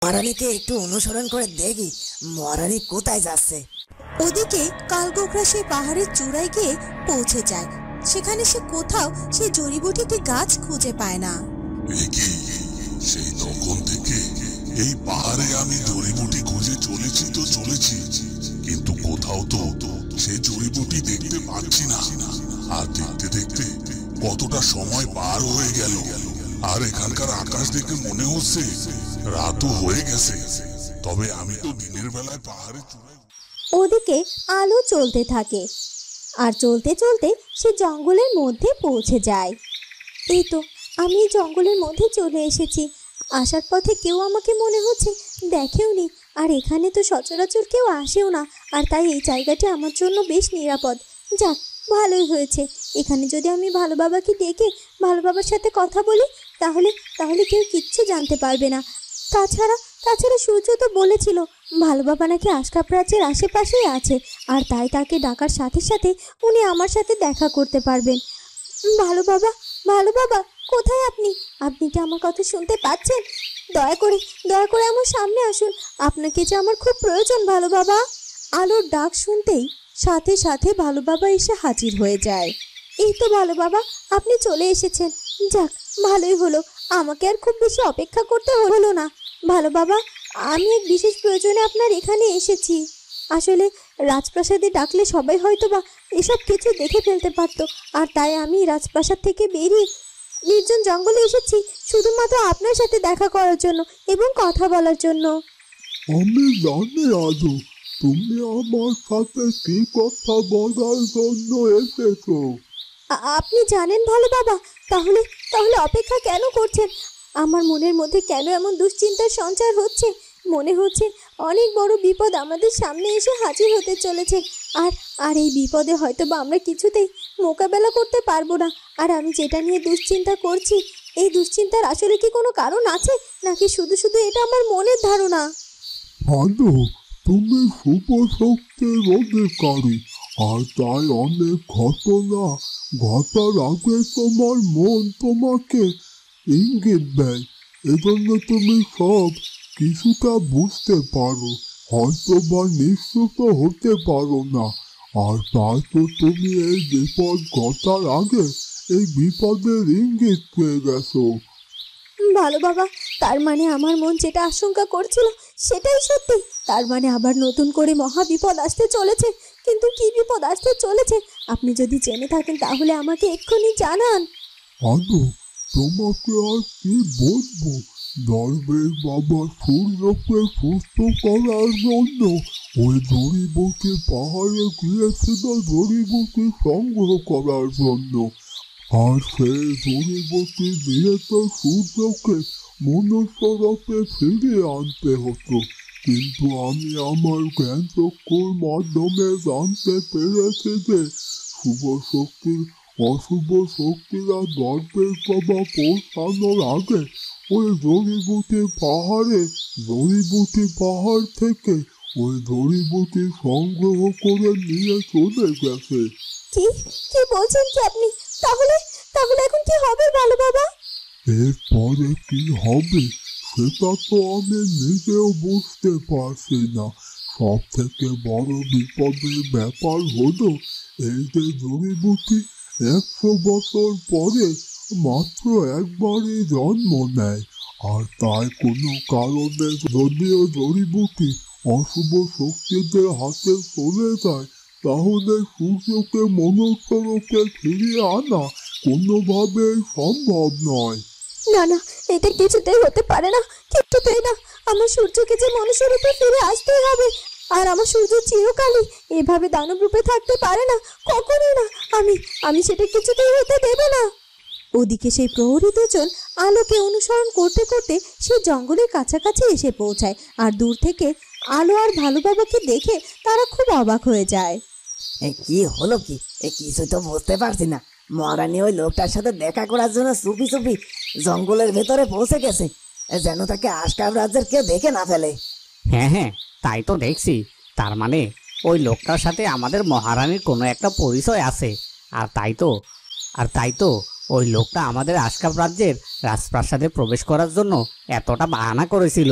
মহারানীকে একটু অনুসরণ করে দেখি মহারানী কোথায় যাচ্ছে। ওদিকে কালগোখরা সেই পাহাড়ের চূড়ায় গিয়ে পৌঁছে যায়। সেখানে সে কোথাও সেই জড়িবুটিটি গাছ খুঁজে পায় না। সেই তখন থেকে এই পাহাড়ে আমি জড়িবুটি খুঁজে চলেছি, কিন্তু কোথাও তো সেই জড়িবুটি দেখতে পাচ্ছি না। আর দেখতে দেখতে কতটা সময় পার হয়ে গেল, আর এখানকার আকাশ দেখে মনে হচ্ছে রাতও হয়ে গেছে। তবে আমি তো দিনের বেলায় পাহাড়ে চূড়ায়। ওদিকে আলো চলতে থাকে, আর চলতে চলতে সে জঙ্গলের মধ্যে পৌঁছে যায়। এই তো আমি জঙ্গলের মধ্যে চলে এসেছি। আসার পথে কেউ আমাকে মনে হচ্ছে দেখেওনি, আর এখানে তো সচরাচর কেউ আসেও না, আর তাই এই জায়গাটি আমার জন্য বেশ নিরাপদ। যাক, ভালোই হয়েছে। এখানে যদি আমি ভালো বাবাকে ডেকে ভালো বাবার সাথে কথা বলি তাহলে তাহলে কেউ কিচ্ছু জানতে পারবে না। তাছাড়া সূর্য তো বলেছিল ভালো বাবা নাকি আশকাপ রাজ্যের আশেপাশেই আছে, আর তাই তাকে ডাকার সাথে সাথে উনি আমার সাথে দেখা করতে পারবেন। ভালো বাবা কোথায় আপনি? আপনি কি আমার কথা শুনতে পাচ্ছেন? দয়া করে আমার সামনে আসুন, আপনাকে যে আমার খুব প্রয়োজন ভালো বাবা। আলোর ডাক শুনতেই সাথে সাথে ভালো বাবা এসে হাজির হয়ে যায়। এই তো ভালো বাবা, আপনি চলে এসেছেন। যাক, ভালোই হলো, আমাকে আর খুব বেশি অপেক্ষা করতে হলো না। ভালো বাবা, আমি এক বিশেষ প্রয়োজনে আপনার এখানে এসেছি। আসলে রাজপ্রাসাদে ডাকলে সবাই হয়তো বা এসব কিছু দেখে ফেলতে পারত, আর তাই আমি রাজপ্রাসাদ থেকে বেরিয়ে নির্জন জঙ্গলে এসেছি শুধুমাত্র আপনার সাথে দেখা করার জন্য এবং কথা বলার জন্য। আমি জানি আজু, তুমি আমার সাথে কি কথা বলার জন্য এসেছো। আপনি জানেন ভালো বাবা? তাহলে অপেক্ষা কেন করছেন? আমার মনের মধ্যে কেন এমন দুশ্চিন্তার সঞ্চার হচ্ছে? মনে হচ্ছে অনেক বড় বিপদ আমাদের সামনে এসে হাজির হতে চলেছে, আর এই বিপদে হয়তো বা আমরা কিছুতেই মোকাবেলা করতে পারবো না। আর আমি যেটা নিয়ে দুশ্চিন্তা করছি, এই দুশ্চিন্তার আসলে কি কোনো কারণ আছে, নাকি শুধু এটা আমার মনের ধারণা? ভালো, তুমি শুভ শক্তির অধিকারী, আর তাই অনেক ঘটনা ঘটার আগে তোমার মন তোমাকে ইঙ্গিত দেয়। এজন্য তুমি সব কিছুটা বুঝতে পারো, হয়তো বা নিশ্চিত হতে পারো না। আর তাই তো তুমি এই বিপদ ঘটার আগে এই বিপদের ইঙ্গিত পেয়ে গেছো। ভালো বাবা, তার মানে আমার মন যেটা আশঙ্কা করছিল সেটাই সত্যি। তার মানে আবার নতুন করে মহা বিপদ আসতে চলেছে। কিন্তু কি বিপদ আসতে চলেছে আপনি যদি জেনে থাকেন তাহলে আমাকে এক্ষুনি জানান। আলো, তোমাকে আর কি বলবো, দরবেশ বাবা সূর্যকে সুস্থ করার জন্য ওই জড়িবুটি পাহাড়ে গিয়েছিল জড়িবুটি সংগ্রহ করার জন্য। আর সেই জড়িবুটি দিয়ে তো সূর্যকে মনুষ্যরূপে ফিরিয়ে আনতে হতো, কিন্তু আমি আমার জ্ঞান চক্ষুর মাধ্যমে জানতে পেরেছি যে শুভ শক্তির অশুভ শক্তিরা দরবেশ বাবা পৌঁছানোর আগে ওই জড়িবুটি পাহাড় থেকে ওই জড়িবুটি সংগ্রহ করে নিয়ে চলে গেছে। কি বলছেন কি আপনি? তাহলে এখন কি হবে ভালো বাবা? এরপরে কি হবে সেটা তো আমি নিজেও বুঝতে পারছি না। সব থেকে বড় বিপদের ব্যাপার হলো এই যে জড়িবুটি 100 বছর পরে মাত্র একবারই জন্ম নেয়, আর তাই কোনো কারণে যদিও জড়িবুটি অশুভ শক্তিদের হাতে চলে যায় তাহলে সূর্যকে মনুষ্যরূপে ফিরিয়ে আনা কোনোভাবে সম্ভব নয়। না, এটা কিছুতেই হতে পারে না, কিছুতেই না। আমার সূর্যকে যে মনুষ্যরূপে ফিরে আসতেই হবে, আর আমার সূর্য চিরকালই এভাবে দানব রূপে থাকতে পারে না, কখনোই না। আমি সেটা কিছুতেই হতে দেব না। ওদিকে সেই প্রহরী দুজন আলোকে অনুসরণ করতে করতে সে জঙ্গলের কাছাকাছি এসে পৌঁছায়, আর দূর থেকে আলো আর ভালো বাবাকে দেখে তারা খুব অবাক হয়ে যায়। কি হলো কি? কিছু তো বুঝতে পারছি না। মহারানী ওই লোকটার সাথে দেখা করার জন্য চুপি চুপি জঙ্গলের ভেতরে পৌঁছে গেছে, যেন তাকে আশকাপ রাজ্যের কেউ দেখে না ফেলে। হ্যাঁ, তাই তো দেখছি। তার মানে ওই লোকটার সাথে আমাদের মহারানীর কোনো একটা পরিচয় আছে, আর তাই তো ওই লোকটা আমাদের আশকাপ রাজ্যের রাজপ্রাসাদে প্রবেশ করার জন্য এতটা বাহানা করেছিল।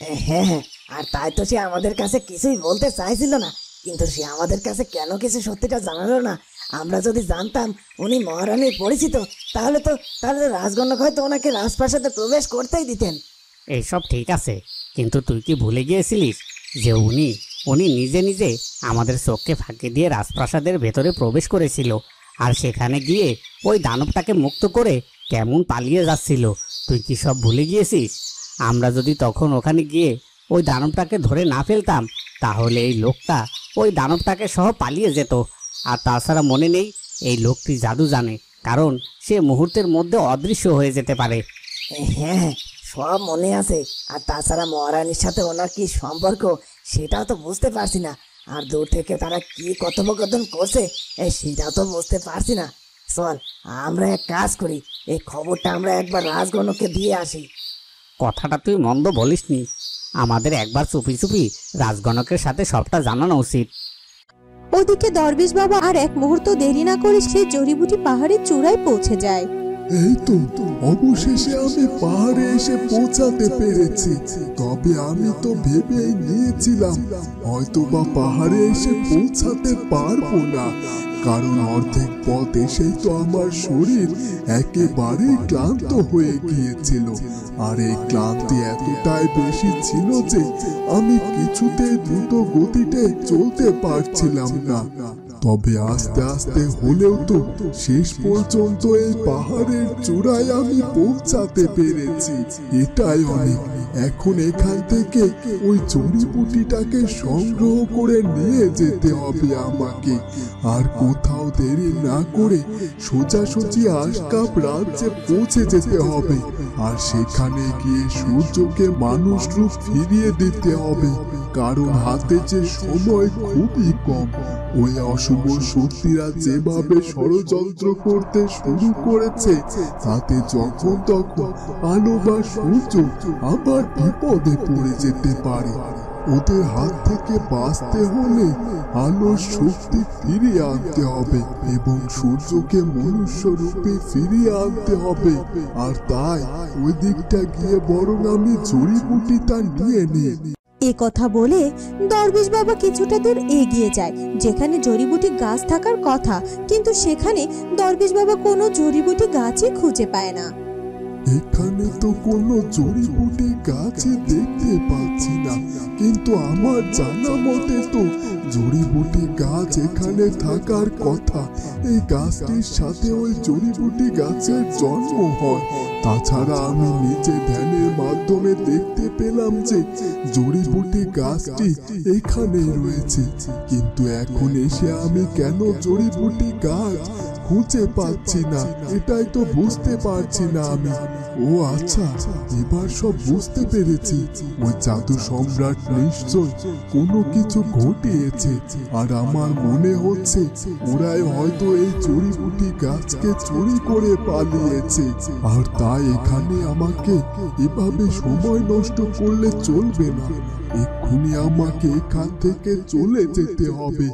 হ্যাঁ হ্যাঁ, আর তাই তো সে আমাদের কাছে কিছুই বলতে চাইছিল না, কিন্তু সে আমাদের কাছে কেন কিছু সত্যিটা জানালো না। আমরা যদি জানতাম উনি মহারানীর পরিচিত, তাহলে রাজগণক হয়তো ওনাকে রাজপ্রাসাদে প্রবেশ করতেই দিতেন। এইসব ঠিক আছে, কিন্তু তুই কি ভুলে গিয়েছিলিস যে উনি নিজে নিজে আমাদের চোখকে ফাঁকি দিয়ে রাজপ্রাসাদের ভেতরে প্রবেশ করেছিল, আর সেখানে গিয়ে ওই দানবটাকে মুক্ত করে কেমন পালিয়ে যাচ্ছিল। তুই কি সব ভুলে গিয়েছিস? আমরা যদি তখন ওখানে গিয়ে ওই দানবটাকে ধরে না ফেলতাম, তাহলে এই লোকটা ওই দানবটাকে সহ পালিয়ে যেত। আর তাছাড়া মনে নেই, এই লোকটি জাদু জানে, কারণ সে মুহূর্তের মধ্যে অদৃশ্য হয়ে যেতে পারে। হ্যাঁ হ্যাঁ, সব মনে আছে। আর তাছাড়া মহারানীর সাথে ওনার কি সম্পর্ক সেটাও তো বুঝতে পারছি না। আর দূর থেকে তারা কি কথোপকথন করছে সেটাও তো বুঝতে পারছি না। চল আমরা এক কাজ করি, এই খবরটা আমরা একবার রাজগণককে দিয়ে আসি। কথাটা তুই মন্দ বলিসনি, আমাদের একবার চুপি চুপি রাজগণকের সাথে সবটা জানানো উচিত। ওদিকে দরবেশ বাবা আর এক মুহূর্ত দেরি না করে সেই জড়িবুটি পাহাড়ের চূড়ায় পৌঁছে যায়। এই তো অবশেষে আমি পাহাড়ে এসে পৌঁছাতে পেরেছি। তবে আমি তো ভেবেই নিয়েছিলাম হয়তো বা পাহাড়ে এসে পৌঁছাতে পারবো না, কারণ অর্ধেক পথ এসেই তো আমার শরীর একেবারে ক্লান্ত হয়ে গিয়েছিল। আর এই ক্লান্তি এতটাই বেশি ছিল যে আমি কিছুতে দ্রুত গতিতে চলতে পারছিলাম না। তবে আস্তে আস্তে হলেও তো শেষ পর্যন্ত এই পাহাড়ের চূড়ায় আমি পৌঁছাতে পেরেছি, এটাই অনেক। এখন এখান থেকে ওই জড়িবুটিটাকে সংগ্রহ করে নিয়ে যেতে হবে আমাকে। আর কোথাও দেরি না করে সোজাসুজি আশকাপ রাজ্যে পৌঁছে যেতে হবে। আর সেখানে গিয়ে সূর্যকে মানুষ রূপ ফিরিয়ে দিতে হবে, কারণ হাতে যে সময় খুবই কম। ওই অশুভ শক্তিরা যেভাবে ষড়যন্ত্র করতে শুরু করেছে, তাতে যখন তখন আলো বা সূর্য আবার বিপদে পড়ে যেতে পারে। ওদের হাত থেকে বাঁচতে হলে আলোর শক্তি ফিরিয়ে আনতে হবে এবং সূর্যকে মনুষ্য রূপে ফিরিয়ে আনতে হবে। আর তাই ওই দিকটা গিয়ে বরং আমি জড়িবুটিটা নিয়ে নিই। এ কথা বলে দরবেশ বাবা কিছুটা দূর এগিয়ে যায় যেখানে জড়িবুটি গাছ থাকার কথা, কিন্তু সেখানে দরবেশ বাবা কোনো জড়িবুটি গাছই খুঁজে পায় না। এখানে তো কোনো জড়িবুটি গাছ দেখতে পাচ্ছি না, কিন্তু আমার জানা মতে তো জড়িবুটি গাছ এখানে থাকার কথা। এই গাছটির সাথে ওই জড়িবুটি গাছের জন্ম হয়। তাছাড়া আমি নিজে ধ্যানের মাধ্যমে দেখতে পেলাম যে জড়িবুটি গাছটি এখানেই রয়েছে, কিন্তু এখন এসে আমি কেন জড়িবুটি গাছ খুঁজে পাচ্ছি না, এটাই তো বুঝতে পারছি না আমি। ও আচ্ছা, এবার সব বুঝতে পেরেছি। ওই জাদু সম্রাট নিশ্চয় কোনো কিছু ঘটিয়েছে, আর আমার মনে হচ্ছে ওরাই হয়তো এই জড়িবুটি গাছকে চুরি করে পালিয়েছে। আর তাই এখানে আমাকে এভাবে সময় নষ্ট করলে চলবে না। এক্ষুনি আমাকে এখান থেকে চলে যেতে হবে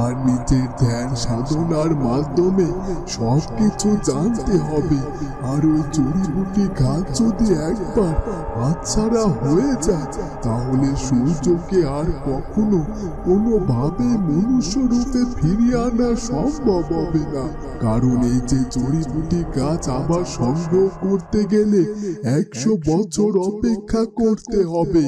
আর নিজের ধ্যান সাধনার মাধ্যমে সবকিছু জানতে হবে। আর ওই জড়িবুটি গাছ যদি একবার হাতছাড়া হয়ে যায়, তাহলে সূর্যকে আর কখনো কোনোভাবে মনুষ্য রূপে ফিরিয়ে আনা সম্ভব হবে না। কারণ এই যে জড়িবুটি গাছ আবার সংগ্রহ করতে গেলে 100 বছর অপেক্ষা করতে হবে।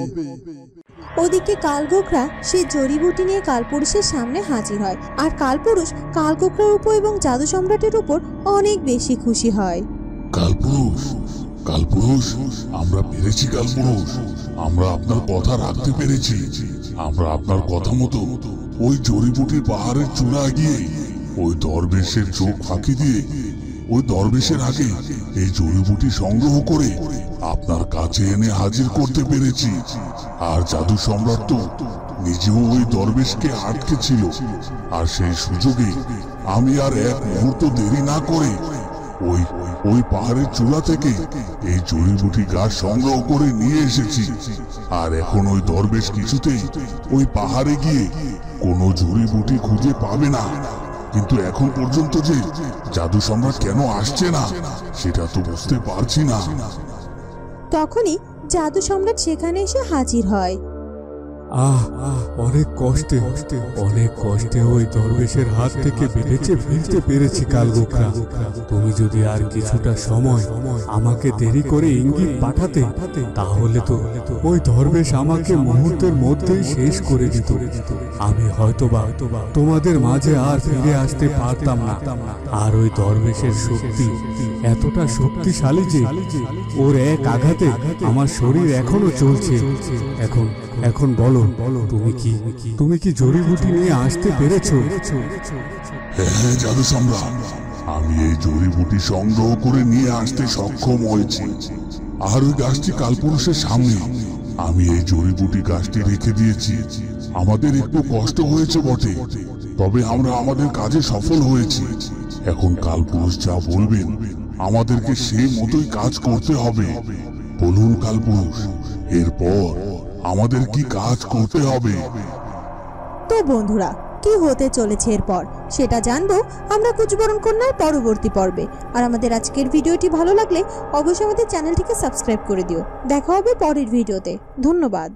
ওদিকে কালগোখরা সেই জড়িবুটি নিয়ে কালপুরুষের সামনে হাজির হয়, আর কালপুরুষ কালগোখরার উপর এবং জাদু সম্রাটের উপর অনেক বেশি খুশি হয়। কালপুরুষ, কালপুরুষ, আমরা পেরেছি কালপুরুষ, আমরা আপনার কথা রাখতে পেরেছি। আমরা আপনার কথা মতো ওই জড়িবুটির পাহাড়ের চূড়ায় গিয়ে ওই দরবেশের চোখ ফাঁকি দিয়ে ওই দরবেশের আগে এই জড়িবুটি সংগ্রহ করে আপনার কাছে এনে হাজির করতে পেরেছি। আর জাদু সম্রাট তো নিজেও ওই দরবেশকে আটকে ছিল, আর সেই সুযোগে আমি আর এক মুহূর্ত দেরি না করে ওই পাহাড়ের চূড়া থেকে এই জড়িবুটি গাছ সংগ্রহ করে নিয়ে এসেছি। আর এখন ওই দরবেশ কিছুতেই ওই পাহাড়ে গিয়ে কোনো জড়িবুটি খুঁজে পাবে না। কিন্তু এখন পর্যন্ত যে জাদু সম্রাট কেন আসছে না সেটা তো বুঝতে পারছি না। তখনই জাদু সম্রাট সেখানে এসে হাজির হয়। অনেক কষ্টে ওই দরবেশের হাত থেকে বেঁচে ফিরতে পেরেছি কালগোখরা। তুমি যদি আর কিছুটা সময় আমাকে দেরি করে ইঙ্গিত পাঠাতে, তাহলে তো ওই দরবেশ আমাকে মুহূর্তের মধ্যেই শেষ করে দিত। আমি হয়তোবা তোমাদের মাঝে আর ফিরে আসতে পারতাম না। আর ওই দরবেশের শক্তি এতটা শক্তিশালী যে ওর এক আঘাতে আমার শরীর এখনো চলছে। এখন বলো, তুমি কি জড়িবুটি নিয়ে আসতে পেরেছো? হ্যাঁ জাদু সম্রাট, আমি এই জড়িবুটি সংগ্রহ করে নিয়ে আসতে সক্ষম হয়েছি। আর ওই গাছটি কালপুরুষের সামনে আমি এই জড়িবুটি গাছটি রেখে দিয়েছি। আমাদের একটু কষ্ট হয়েছে বটে, তবে আমরা আমাদের কাজে সফল হয়েছি। এখন কালপুরুষ যা বলবেন আমাদেরকে সেই মতোই কাজ করতে হবে। বলুন কালপুরুষ, এরপর আমাদের কি কাজ করতে হবে? তো বন্ধুরা, কি হতে চলেছে এরপর সেটা জানবো আমরা কুচবরণ কন্যার পরবর্তী পর্বে। আর আমাদের আজকের ভিডিওটি ভালো লাগলে অবশ্যই আমাদের চ্যানেলটিকে সাবস্ক্রাইব করে দিও। দেখা হবে পরের ভিডিওতে। ধন্যবাদ।